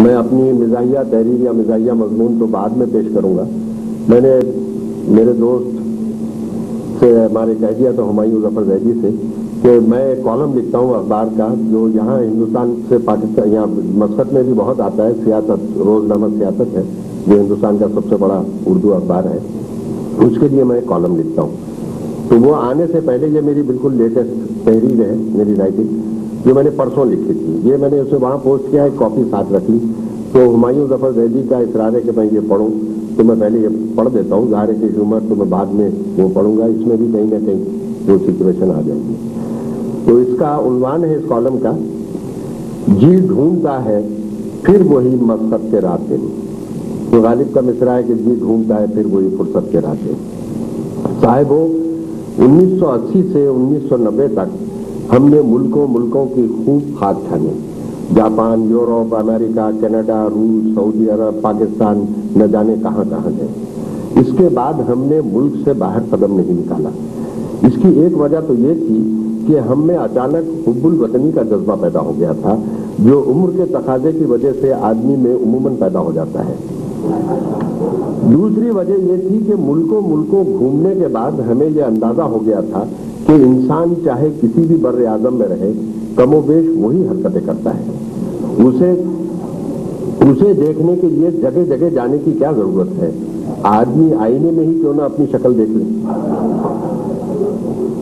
میں اپنی مزاحیہ تحریر یا مزاحیہ مضمون تو بعد میں پیش کروں گا. میں نے میرے دوست سے ہمارے کہہ دیا تو ہمایوں ظفر زیدی سے کہ میں ایک کالم لکھتا ہوں اخبار کا جو یہاں ہندوستان سے پاکستان یہاں مسقط میں بھی بہت آتا ہے. سیاست روزنامہ سیاست ہے جو ہندوستان کا سب سے بڑا اردو اخبار ہے. اس کے لیے میں ایک کالم لکھتا ہوں. تو وہ آنے سے پہلے یہ میری بالکل لیٹسٹ تحریر ہے, میری رائٹنگ جو میں نے پرسوں لکھی تھی. یہ میں نے اسے وہاں پوسٹ کیا, ایک کاپی ساتھ رکھ لی. تو ہمایوں ظفر زیدی کا اصرار ہے کہ میں یہ پڑھوں تو میں پہلے یہ پڑھ دیتا ہوں. ظاہر ہے کہ ہیومر تو میں بعد میں وہ پڑھوں گا, اس میں بھی کہیں نہ کہیں وہ سچویشن آ جائے گی. تو اس کا عنوان ہے اس کالم کا, جی ڈھونڈتا ہے پھر وہی مسقط کے راستے میں. تو غالب کا مصرع ہے کہ جی ڈھونڈتا ہے پھر وہی فرصت کے راستے. صاحبوں 1980 سے 1990 تک ہم نے ملکوں کی خوب خاک چھانی. جاپان, یورپ, امریکہ, کینیڈا, روس, سعودی عرب, پاکستان, نہ جانے کہاں کہاں گئے. اس کے بعد ہم نے ملک سے باہر قدم نہیں نکالا. اس کی ایک وجہ تو یہ تھی کہ ہم میں اچانک حب الوطنی کا جذبہ پیدا ہو گیا تھا جو عمر کے تقاضے کی وجہ سے آدمی میں عموماً پیدا ہو جاتا ہے. دوسری وجہ یہ تھی کہ ملکوں گھومنے کے بعد ہمیں یہ اندازہ ہو گیا تھا کہ انسان چاہے کسی بھی بر اعظم میں رہے کم و بیش وہی حرکتیں کرتا ہے. اسے دیکھنے کے لیے جگہ جگہ جانے کی کیا ضرورت ہے, آدمی آئینے میں ہی کیوں نہ اپنی شکل دیکھ لے.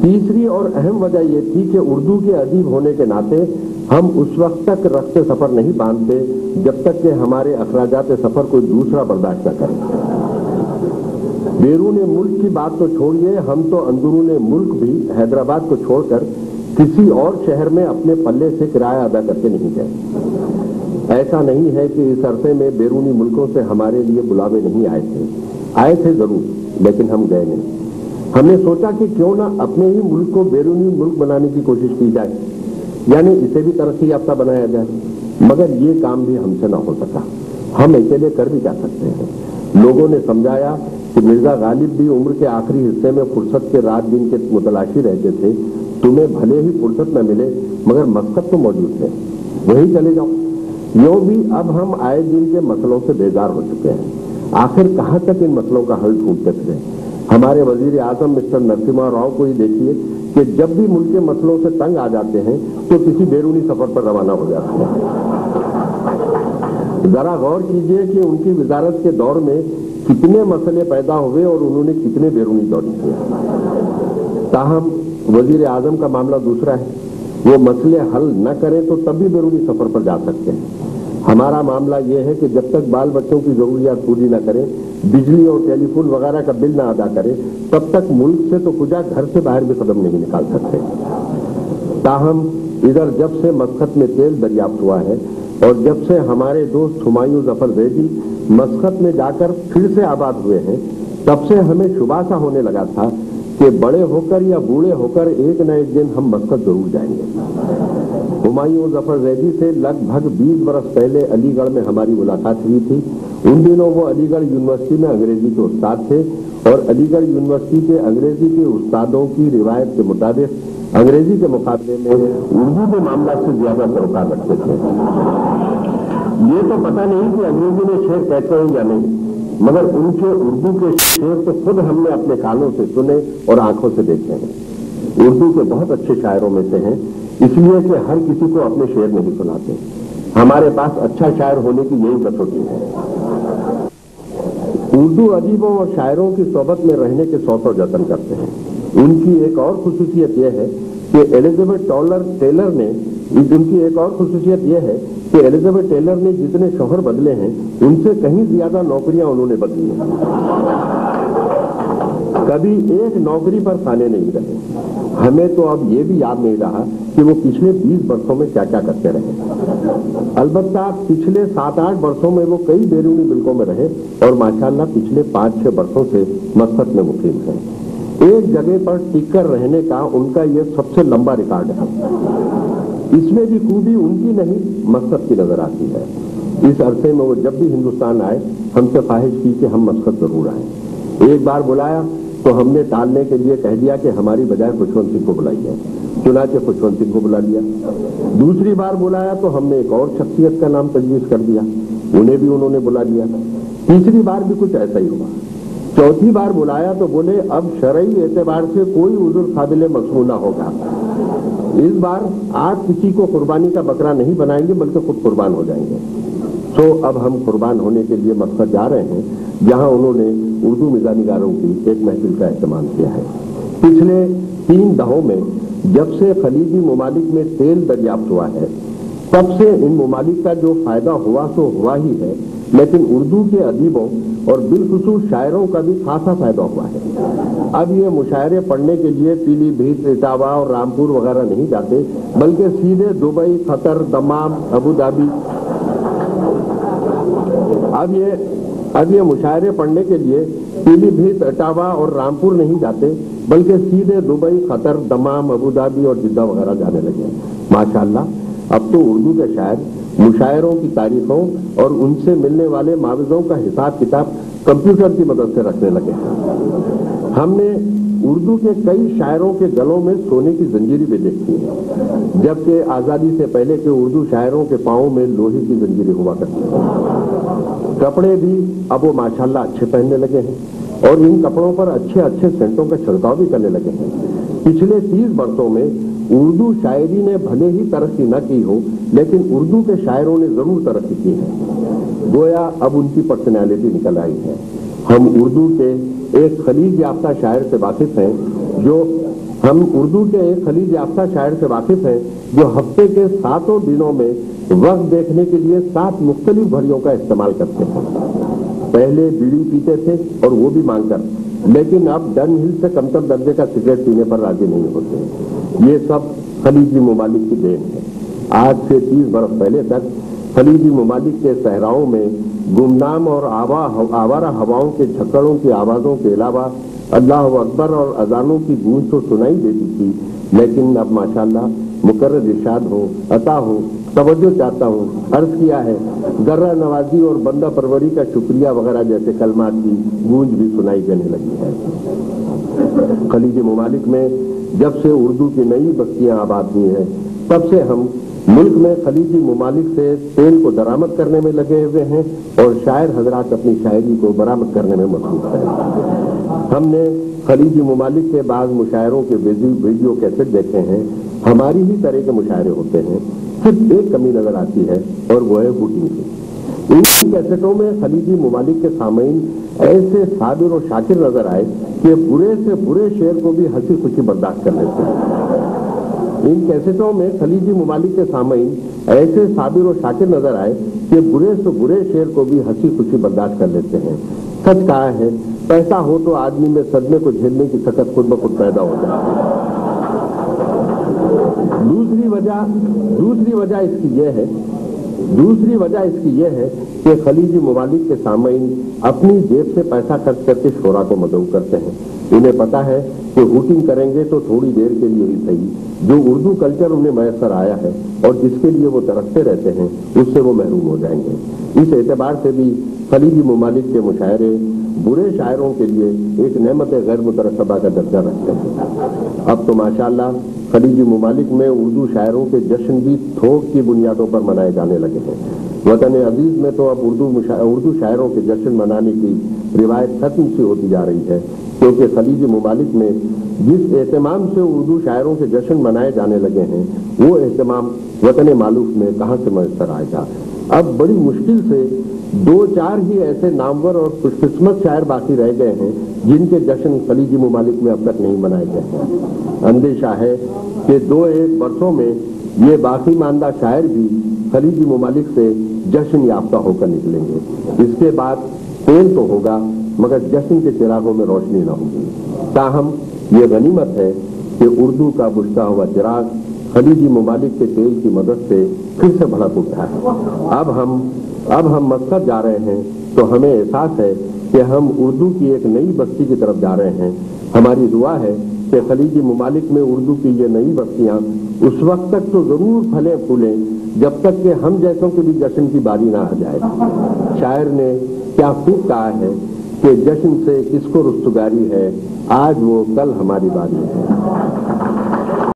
تیسری اور اہم وجہ یہ تھی کہ اردو کے ادیب ہونے کے ناطے ہم اس وقت تک رخت سفر نہیں باندھتے جب تک کہ ہمارے اخراجات سفر کوئی دوسرا برداشت نہ کرے. بیرون ملک کی بات تو چھوڑیے, ہم تو اندرون ملک بھی حیدرآباد کو چھوڑ کر کسی اور شہر میں اپنے پلے سے کرایہ ادا کرتے نہیں گئے. ایسا نہیں ہے کہ اس عرصے میں بیرونی ملکوں سے ہمارے لیے بلاوے نہیں آئے تھے ضرور, لیکن ہم گئے نہیں. ہم نے سوچا کہ کیوں نہ اپنے ہی ملک کو بیرونی ملک بنانے کی کوشش کی جائے, یعنی اسے بھی ترقی یافتہ بنایا جائے. مگر یہ کام بھی ہم سے نہ ہو سکا. ہم اکیلے کر بھی کیا سکتے ہیں. لوگوں نے سمجھایا کہ مرزا غالب بھی عمر کے آخری حصے میں فرصت کے رات دن کے متلاشی رہتے تھے. تمہیں بھلے ہی فرصت نہ ملے مگر مسقط تو موجود ہے, وہیں چلے جاؤ. یوں بھی اب ہم آئے دن کے مسئلوں سے بیزار ہو چکے ہیں. آخر کہاں تک ان مسئلوں کا حل ڈھونڈتے پھرے. ہمارے وزیر اعظم مسٹر نرسمہا راؤ کو ہی دیکھیے کہ جب بھی ملک کے مسئلوں سے تنگ آ جاتے ہیں تو کسی بیرونی سفر پر روانہ ہو جاتے ہیں. ذرا غور کیجئے کہ ان کی وزارت کے دور میں کتنے مسئلے پیدا ہوئے اور انہوں نے کتنے بیرونی دورے کیے. تاہم وزیر اعظم کا معاملہ دوسرا ہے. وہ مسئلے حل نہ کریں تو تب بھی بیرونی سفر پر جا سکتے ہیں. ہمارا معاملہ یہ ہے کہ جب تک بال بچوں کی ضروریات پوری نہ کریں, بجلی اور ٹیلی فون وغیرہ کا بل نہ ادا کریں, تب تک ملک سے تو کجا گھر سے باہر بھی قدم نہیں نکال سکتے. تاہم ادھر جب سے مسقط میں تیل دریافت ہوا ہے اور جب سے ہمارے دوست ہمایوں ظفر زیدی مسقط میں جا کر پھر سے آباد ہوئے ہیں, تب سے ہمیں شبہ سا ہونے لگا تھا کہ بڑے ہو کر یا بوڑھے ہو کر ایک نہ ایک دن ہم مسقط ضرور جائیں گے. ہمایوں ظفر زیدی سے لگ بھگ 20 برس پہلے علی گڑھ میں ہماری ملاقات ہوئی تھی. ان دنوں وہ علی گڑھ یونیورسٹی میں انگریزی کے استاد تھے اور علی گڑھ یونیورسٹی کے انگریزی کے استادوں کی روایت کے مطابق انگریزی کے مقابلے میں اردو کے معاملات سے زیادہ سروکار رکھتے تھے. یہ تو پتہ نہیں کہ انگریزی میں شعر کہتے ہیں یا نہیں, مگر ان کے اردو کے شعر تو خود ہم نے اپنے کانوں سے سنے اور آنکھوں سے دیکھے ہیں. اردو کے بہت اچھے شاعروں میں سے ہیں, اس لیے کہ ہر کسی کو اپنے شعر نہیں سناتے. ہمارے پاس اچھا شاعر ہونے کی یہی کسوٹی ہے. اردو ادیبوں اور شاعروں کی صحبت میں رہنے کے سو جتن کرتے ہیں. ان کی ایک اور خصوصیت یہ ہے کہ ایلزابتھ ٹیلر نے جتنے شوہر بدلے ہیں ان سے کہیں زیادہ نوکریاں انہوں نے بدلی ہیں. کبھی ایک نوکری پر خانے نہیں رہے. ہمیں تو اب یہ بھی یاد نہیں رہا کہ وہ پچھلے 20 برسوں میں کیا کیا کرتے رہے. البتہ پچھلے 7-8 برسوں میں وہ کئی بیرونی ملکوں میں رہے اور ماشاءاللہ پچھلے 5-6 برسوں سے مسقط میں مقیم ہیں. ایک جگہ پر ٹک کر رہنے کا ان کا یہ سب سے لمبا ریکارڈ ہے. اس میں بھی خوبی ان کی نہیں مسقط کی نظر آتی ہے. اس عرصے میں وہ جب بھی ہندوستان آئے ہم سے خواہش کی کہ ہم مسقط ضرور آئیں. ایک بار بلایا تو ہم نے ٹالنے کے لیے کہہ دیا کہ ہماری بجائے خوشونت سنگھ کو بلائیے. चुनाचे खुशवंत सिंह को बुला लिया। दूसरी बार बुलाया तो हमने एक और शख्सियत का नाम तजवीज़ कर दिया, उन्हें भी उन्होंने बुला लिया। तीसरी बार भी कुछ ऐसा ही हुआ। चौथी बार बुलाया तो बोले अब शरई एतबार से कोई उज़्र काबिल मसमूना होगा, इस बार आप किसी को कुर्बानी का बकरा नहीं बनाएंगे बल्कि खुद कुर्बान हो जाएंगे। तो अब हम कुर्बान होने के लिए मकसद जा रहे हैं, जहां उन्होंने उर्दू मिज़ानिगारों की एक महफिल का एहतमाम किया है। पिछले 3 दहों में जब से खलीजी ममालिक में तेल दरियाफ्त हुआ है, तब से इन ममालिक का जो फायदा हुआ सो हुआ ही है, लेकिन उर्दू के अदीबों और बिलखुसूस शायरों का भी खासा फायदा हुआ है। अब ये मुशायरे पढ़ने के लिए पीलीभीत, इटावा और रामपुर वगैरह नहीं जाते, बल्कि सीधे दुबई, कतर, दमाम, अबू धाबी। अब ये मुशायरे पढ़ने के लिए पीलीभीत, इटावा और रामपुर नहीं जाते, बल्कि सीधे दुबई, कतर, दमाम, अबू धाबी और जिद्दा वगैरह जाने लगे। माशाअल्लाह, अब तो उर्दू के शायर मुशायरों की तारीखों और उनसे मिलने वाले माविज़ों का हिसाब किताब कंप्यूटर की मदद से रखने लगे हैं। हमने उर्दू के कई शायरों के गलों में सोने की जंजीरें भी देखी हैं, जबकि आज़ादी से पहले के उर्दू शायरों के पाँव में लोहे की जंजीरें हुआ करती हैं। कपड़े भी अब वो माशाअल्लाह अच्छे पहनने लगे हैं और इन कपड़ों पर अच्छे अच्छे सेंटों का छिड़काव भी करने लगे हैं। पिछले 30 वर्षों में उर्दू शायरी ने भले ही तरक्की न की हो, लेकिन उर्दू के शायरों ने जरूर तरक्की की है। गोया अब उनकी पर्सनैलिटी निकल आई है। हम उर्दू के एक खलीज याफ्ता शायर से वाकिफ हैं जो हफ्ते के 7 दिनों में वक्त देखने के लिए 7 मुख्तलिफ घड़ियों का इस्तेमाल करते हैं। पहले बीड़ी पीते थे और वो भी मांगकर, लेकिन अब डन हिल से कमतर दर्जे का सिगरेट पीने पर राजी नहीं होते। ये सब खलीजी ममालिक की देन है। आज से 30 बरस पहले तक खलीजी ममालिक के सहराओं में गुमनाम और आवारा हवाओं के झक्कड़ों की आवाज़ों के अलावा अल्लाह अकबर और अजानों की गूंज तो सुनाई देती थी, लेकिन अब माशाअल्लाह मुकर्रर इरशाद हो, अता हो, तवज्जो चाहता हूँ, अर्ज किया है, गर्रा नवाजी और बंदा परवरी का शुक्रिया वगैरह जैसे कलमात की गूंज भी सुनाई देने लगी है। खलीजी ममालिक में जब से उर्दू की नई बस्तियां आबाद हुई हैं, तब से हम मुल्क में खलीजी ममालिक से तेल को दरामद करने में लगे हुए हैं और शायर हजरात अपनी शायरी को बरामद करने में मसरूफ हैं। हमने खलीजी ममालिक के बाद मुशायरों के वीडियो कैसेट देखे हैं। हमारी ही तरह के मुशायरे होते हैं, सिर्फ एक कमी नजर आती है और वो है हुटिंग की। इन कैसेटों में खलीजी ममालिक के सामीन ऐसे साबिर और शाकिर नजर आए कि बुरे से बुरे शेर को भी हंसी खुशी बर्दाश्त कर लेते हैं। इन कैसेटों में खलीजी ममालिक के सामीन ऐसे साबिर और शाकिर नजर आए कि बुरे से बुरे शेर को भी हंसी खुशी बर्दाश्त कर लेते हैं। सच कहा है, पैसा हो तो आदमी में सदमे को झेलने की ताकत खुद ब खुद पैदा हो जाती है। दूसरी वजह इसकी यह है कि खलीजी ममालिक के सामीन अपनी जेब से पैसा खर्च करके शोरा को मदऊ करते हैं। इन्हें पता है कि हुटिंग करेंगे तो थोड़ी देर के लिए ही सही, जो उर्दू कल्चर उन्हें मैसर आया है और जिसके लिए वो तरसते रहते हैं, उससे वो महरूम हो जाएंगे। इस एतबार से भी खलीजी ममालिक के मुशायरे बुरे शायरों के लिए एक नेमत गैर मुतरकबा का दर्जा रखते हैं। अब तो माशाअल्लाह खलीजी ममालिक में उर्दू शायरों के जश्न भी थोक की बुनियादों पर मनाए जाने लगे हैं। वतन अजीज में तो अब उर्दू शायरों के जश्न मनाने की रिवायत खत्म सी होती जा रही है, क्योंकि खलीजी ममालिक में जिस एहतमाम से उर्दू शायरों के जश्न मनाए जाने लगे हैं, वो एहतमाम वतन मालूफ में कहाँ से मैसर आएगा। अब बड़ी मुश्किल से 2-4 ही ऐसे नामवर और खुशकिस्मत शायर बाकी रह गए हैं जिनके जश्न खलीजी ममालिक में अब तक नहीं मनाए गए हैं। अंदेशा है कि 2-1 वर्षों में ये बाकी मानदा शायर भी खलीजी ममालिक से जश्न याफ्ता होकर निकलेंगे। इसके बाद तेल तो होगा, मगर जश्न के चिरागों में रोशनी न होगी। ताहम ये गनीमत है कि उर्दू का बुझता हुआ चिराग खलीजी ममालिक के तेल की मदद से फिर से भड़क उठा है। अब हम मकसद जा रहे हैं तो हमें एहसास है कि हम उर्दू की एक नई बस्ती की तरफ जा रहे हैं। हमारी दुआ है कि खलीजी ममालिक में उर्दू की ये नई बस्तियां उस वक्त तक तो जरूर फले फूलें जब तक कि हम जैसों के भी जश्न की बारी ना आ जाए। शायर ने क्या खूब कहा है कि जश्न से किसको रुस्तगारी है, आज वो कल हमारी बारी है।